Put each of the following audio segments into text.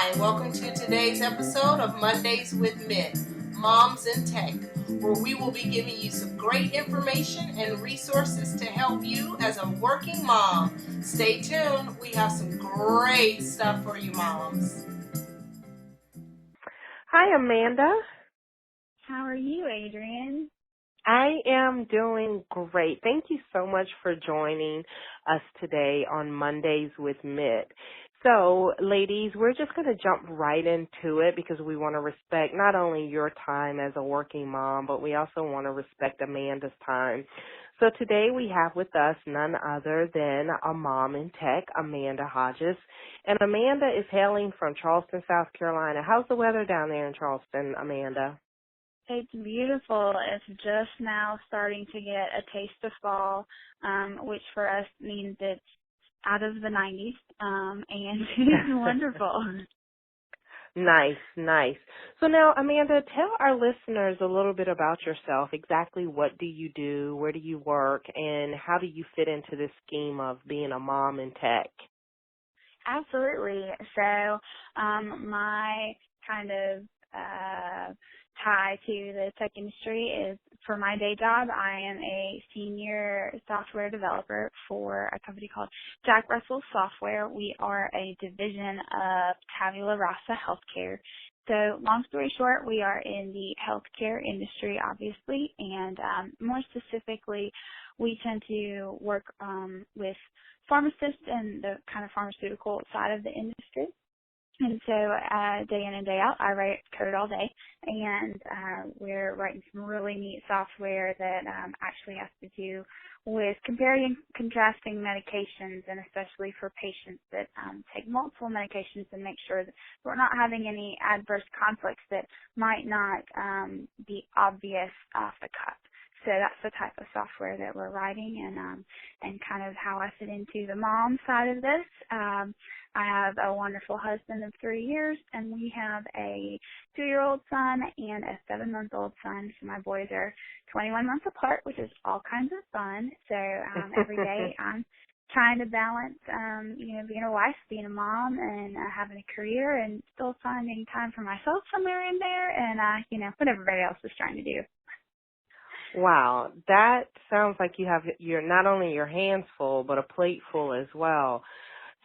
Hi, and welcome to today's episode of Mondays with Myth, Moms in Tech, where we will be giving you some great information and resources to help you as a working mom. Stay tuned, we have some great stuff for you moms. Hi, Amanda. How are you, Adrienne? I am doing great. Thank you so much for joining us today on Mondays with Mitt. So, ladies, we're just going to jump right into it because we want to respect not only your time as a working mom, but we also want to respect Amanda's time. So today we have with us none other than a mom in tech, Amanda Hodges. And Amanda is hailing from Charleston, South Carolina. How's the weather down there in Charleston, Amanda? It's beautiful. It's just now starting to get a taste of fall, which for us means it's out of the 90s, and it's wonderful. Nice. So now, Amanda, tell our listeners a little bit about yourself. Exactly what do you do, where do you work, and how do you fit into this scheme of being a mom in tech? Absolutely. So my kind of tie to the tech industry is for my day job. I am a senior software developer for a company called Jack Russell Software. We are a division of Tabula Rasa Healthcare. So long story short, we are in the healthcare industry, obviously, and more specifically, we tend to work with pharmacists and the kind of pharmaceutical side of the industry. And so day in and day out, I write code all day, and we're writing some really neat software that actually has to do with comparing and contrasting medications, and especially for patients that take multiple medications, and make sure that we're not having any adverse conflicts that might not be obvious off the cuff. So that's the type of software that we're writing, and kind of how I fit into the mom side of this. I have a wonderful husband of 3 years, and we have a 2-year-old son and a 7-month-old son. So my boys are 21 months apart, which is all kinds of fun. So every day I'm trying to balance, being a wife, being a mom, and having a career, and still finding time for myself somewhere in there, and what everybody else is trying to do. Wow, that sounds like you have not only your hands full, but a plate full as well.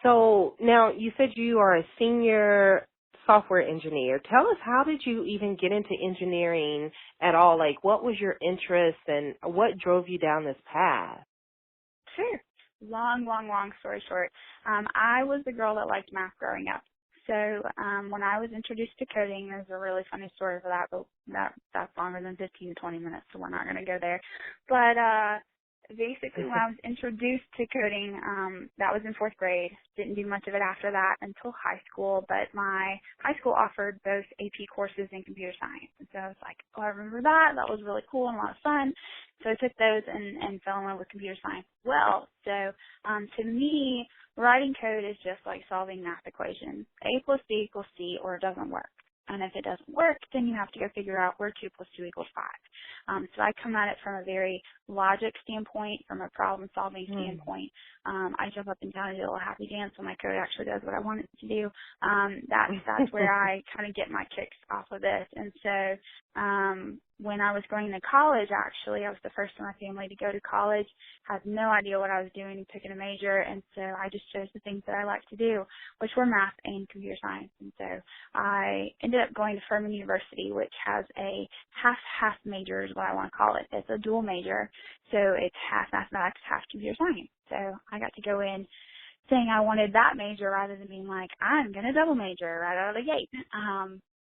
So now you said you are a senior software engineer. Tell us, how did you even get into engineering at all? Like, what was your interest and what drove you down this path? Sure. Long story short. I was the girl that liked math growing up. So when I was introduced to coding, there's a really funny story for that, but that's longer than 15 to 20 minutes, so we're not going to go there. But basically, when I was introduced to coding, that was in 4th grade. Didn't do much of it after that until high school, but my high school offered both AP courses in computer science. And so I was like, oh, I remember that. That was really cool and a lot of fun. So I took those and fell in love with computer science as well. So to me, writing code is just like solving math equations. A plus B equals C, or it doesn't work. And if it doesn't work, then you have to go figure out where 2 plus 2 equals 5. So I come at it from a very logic standpoint, from a problem-solving standpoint. I jump up and down and do a little happy dance when my code actually does what I want it to do. That's where I kind of get my kicks off of this. And so when I was going to college, actually, I was the first in my family to go to college, had no idea what I was doing, picking a major, and so I just chose the things that I like to do, which were math and computer science. And so I ended up going to Furman University, which has a half major is what I want to call it. It's a dual major, so it's half mathematics, half computer science. So I got to go in saying I wanted that major rather than being like, I'm going to double major right out of the gate.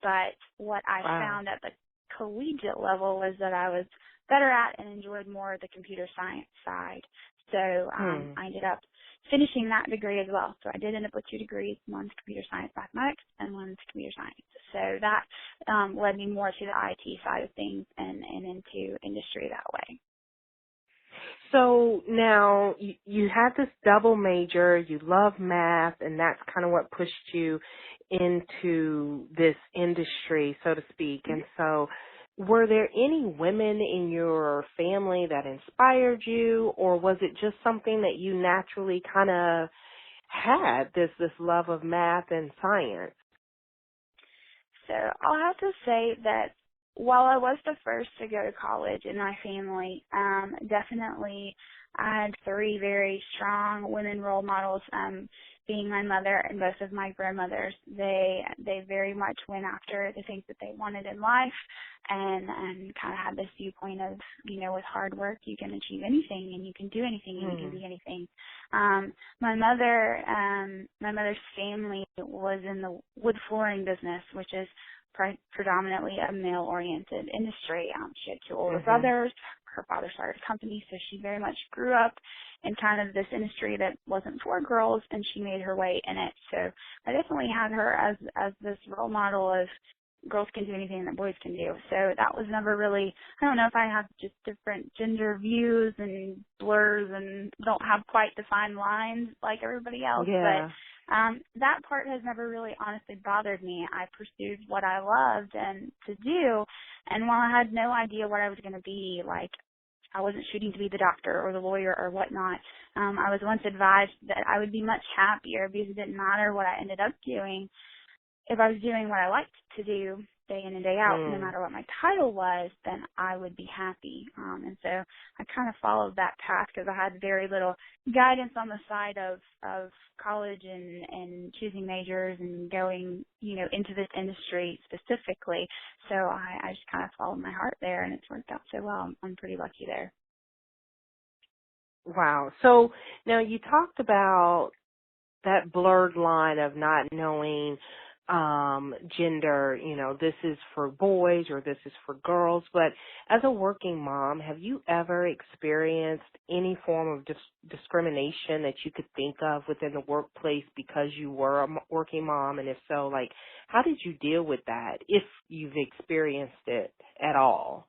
But what I found at the collegiate level was that I was better at and enjoyed more the computer science side. So I ended up finishing that degree as well. So I did end up with 2 degrees, one's computer science mathematics and one's computer science. So that led me more to the IT side of things and into industry that way. So now you had this double major, you love math, and that's kind of what pushed you into this industry, so to speak. And so were there any women in your family that inspired you, or was it just something that you naturally kind of had, this love of math and science? So I'll have to say that while I was the first to go to college in my family, definitely I had three very strong women role models, being my mother and both of my grandmothers. They very much went after the things that they wanted in life, and kind of had this viewpoint of, with hard work you can achieve anything, and you can do anything, and you can be anything. My mother's family was in the wood flooring business, which is predominantly a male-oriented industry. She had two older brothers. Her father started a company, so she very much grew up in kind of this industry that wasn't for girls, and she made her way in it. So I definitely had her as this role model of girls can do anything that boys can do. So that was never really, I don't know if I have just different gender views and blurs and don't have quite defined lines like everybody else, but that part has never really honestly bothered me. I pursued what I loved and to do, and while I had no idea what I was going to be, like I wasn't shooting to be the doctor or the lawyer or whatnot, I was once advised that I would be much happier because it didn't matter what I ended up doing. If I was doing what I liked to do day in and day out, no matter what my title was, then I would be happy. And so I kind of followed that path because I had very little guidance on the side of college and choosing majors and going, into this industry specifically. So I just kind of followed my heart there, and it's worked out so well. I'm pretty lucky there. Wow. So now you talked about that blurred line of not knowing gender, this is for boys or this is for girls. But as a working mom, have you ever experienced any form of discrimination that you could think of within the workplace because you were a working mom? And if so, how did you deal with that, if you've experienced it at all?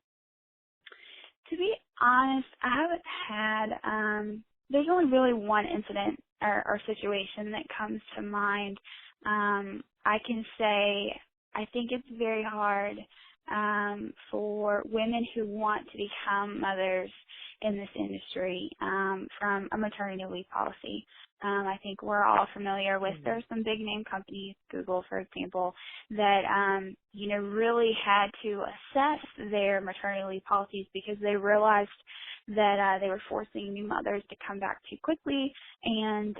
To be honest, I haven't had, there's only really one incident or situation that comes to mind. I can say I think it's very hard for women who want to become mothers in this industry from a maternity leave policy. I think we're all familiar with, there's some big name companies, Google, for example, that, really had to assess their maternity leave policies because they realized that they were forcing new mothers to come back too quickly, and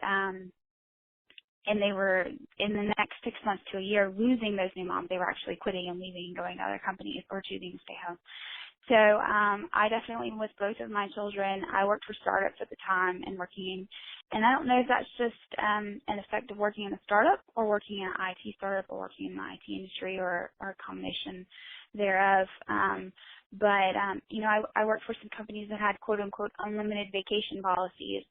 they were, in the next 6 months to a year, losing those new moms. They were actually quitting and leaving and going to other companies or choosing to stay home. So I definitely, with both of my children, I worked for startups at the time and and I don't know if that's just an effect of working in a startup or working in an IT startup or working in the IT industry or a combination thereof. But I worked for some companies that had quote unquote unlimited vacation policies,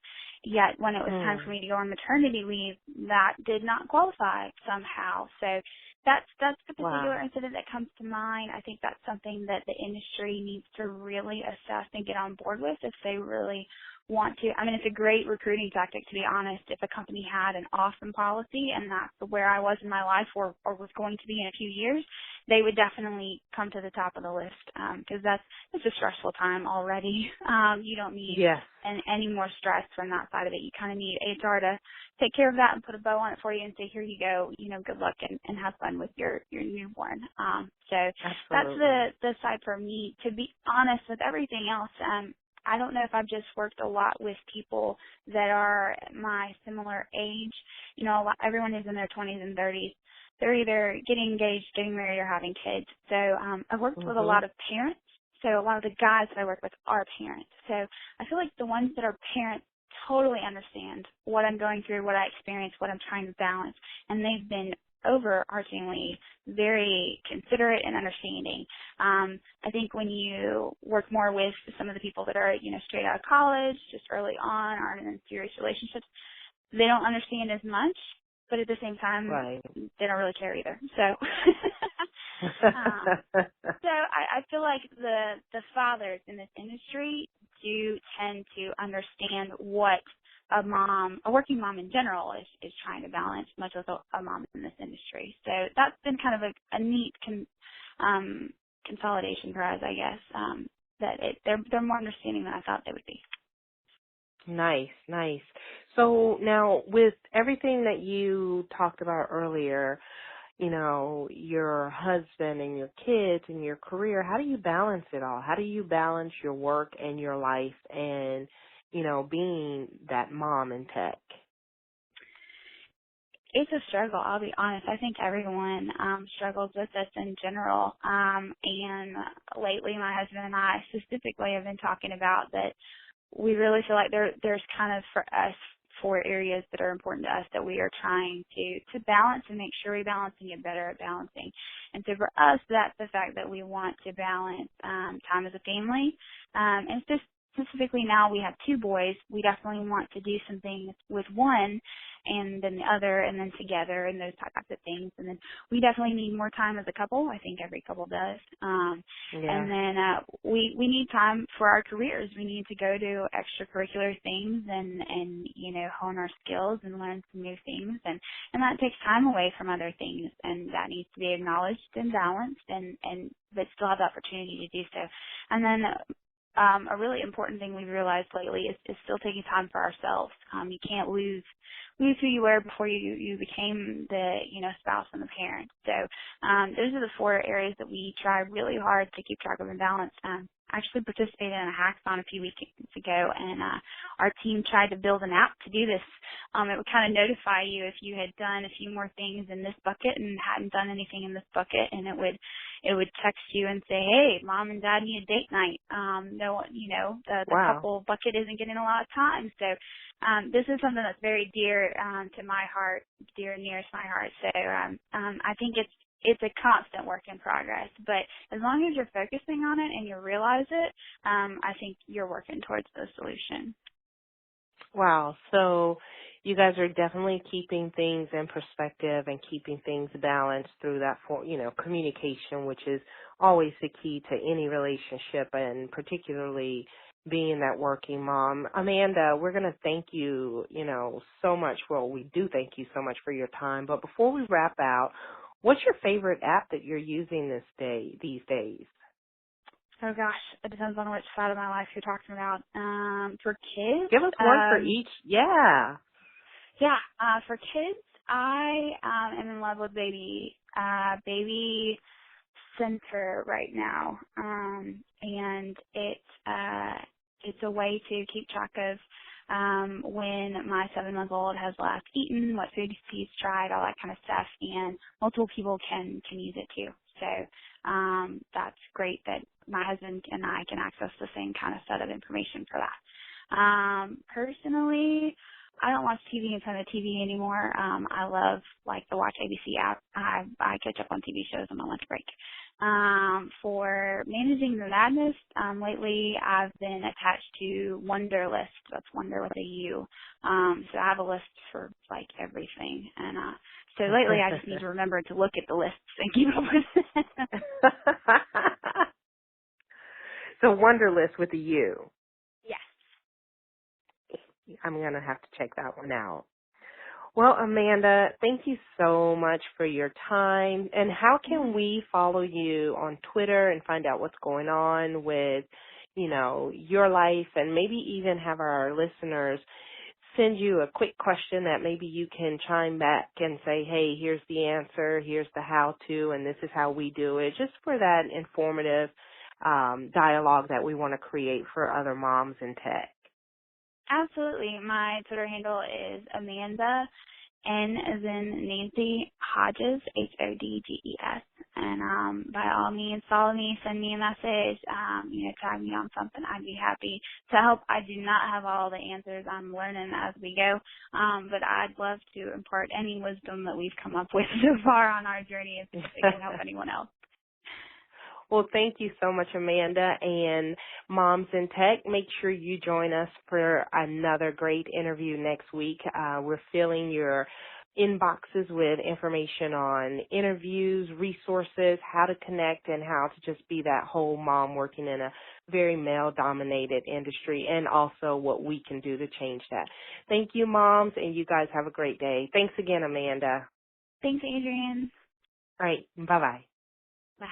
yet when it was time for me to go on maternity leave, that did not qualify somehow. So that's the particular incident that comes to mind. I think that's something that the industry needs to really assess and get on board with if they really want to. I mean, it's a great recruiting tactic, to be honest. If a company had an awesome policy and that's where I was in my life or was going to be in a few years, they would definitely come to the top of the list because it's a stressful time already. You don't need any more stress from that side of it. You kind of need HR to take care of that and put a bow on it for you and say, here you go, good luck and have fun with your newborn. So that's the side for me. To be honest, with everything else, I don't know if I've just worked a lot with people that are my similar age. Everyone who's in their 20s and 30s, they're either getting engaged, getting married, or having kids. So I've worked with a lot of parents. So a lot of the guys that I work with are parents. So I feel like the ones that are parents totally understand what I'm going through, what I experience, what I'm trying to balance, and they've been overarchingly very considerate and understanding. I think when you work more with some of the people that are, straight out of college, just early on, aren't in serious relationships, they don't understand as much, but at the same time, they don't really care either. So, so I feel like the fathers in this industry do tend to understand what a working mom in general is trying to balance, much as a mom in this industry. So that's been kind of a neat consolidation for us, I guess, that they're more understanding than I thought they would be. Nice. So now with everything that you talked about earlier, your husband and your kids and your career, how do you balance it all? How do you balance your work and your life and, being that mom in tech? It's a struggle, I'll be honest. I think everyone struggles with this in general. And lately my husband and I specifically have been talking about that we really feel like there's kind of for us 4 areas that are important to us that we are trying to balance and make sure we balance and get better at balancing. And so for us, that's the fact that we want to balance time as a family. And specifically now we have 2 boys. We definitely want to do some things with one and then the other and then together and those types of things. And then we definitely need more time as a couple. I think every couple does. And then we need time for our careers. We need to go to extracurricular things and hone our skills and learn some new things. And that takes time away from other things, and that needs to be acknowledged and balanced but still have the opportunity to do so. And then a really important thing we've realized lately is still taking time for ourselves. You can't lose who you were before you became the spouse and the parent. So those are the 4 areas that we try really hard to keep track of and balance. I actually participated in a hackathon a few weeks ago, and our team tried to build an app to do this. It would kind of notify you if you had done a few more things in this bucket and hadn't done anything in this bucket, and it would text you and say, hey, mom and dad need a date night. The Wow. couple bucket isn't getting a lot of time. So this is something that's very dear to my heart, dear and nearest my heart. So I think it's a constant work in progress. But as long as you're focusing on it and you realize it, I think you're working towards the solution. Wow. So you guys are definitely keeping things in perspective and keeping things balanced through that, communication, which is always the key to any relationship, and particularly being that working mom. Amanda, we're going to thank you, so much. Well, we do thank you so much for your time. But before we wrap out, what's your favorite app that you're using these days? Oh gosh, it depends on which side of my life you're talking about. For kids, give us one for each. Yeah. Yeah. For kids, I am in love with Baby Center right now, and it's a way to keep track of when my 7-month-old has last eaten, what food he's tried, all that kind of stuff, and multiple people can use it too. So that's great that my husband and I can access the same kind of set of information for that. Personally, I don't watch TV in front of the TV anymore. I love the Watch ABC app. I catch up on TV shows on my lunch break. For managing the madness, lately I've been attached to Wunderlist. That's Wonder with a U. So I have a list for everything. And so lately I just need to remember to look at the lists and keep up with it. So Wunderlist with a U. Yes. I'm going to have to check that one out. Well, Amanda, thank you so much for your time. And how can we follow you on Twitter and find out what's going on with, your life, and maybe even have our listeners send you a quick question that maybe you can chime back and say, hey, here's the answer, here's the how-to, and this is how we do it, just for that informative dialogue that we want to create for other moms in tech? Absolutely. My Twitter handle is Amanda, N as in Nancy, Hodges, Hodges. And by all means, follow me, send me a message, tag me on something. I'd be happy to help. I do not have all the answers. I'm learning as we go. But I'd love to impart any wisdom that we've come up with so far on our journey if it can help anyone else. Well, thank you so much, Amanda. And Moms in Tech, make sure you join us for another great interview next week. We're filling your inboxes with information on interviews, resources, how to connect, and how to just be that whole mom working in a very male-dominated industry, and also what we can do to change that. Thank you, moms, and you guys have a great day. Thanks again, Amanda. Thanks, Adrienne. All right. Bye-bye. Bye.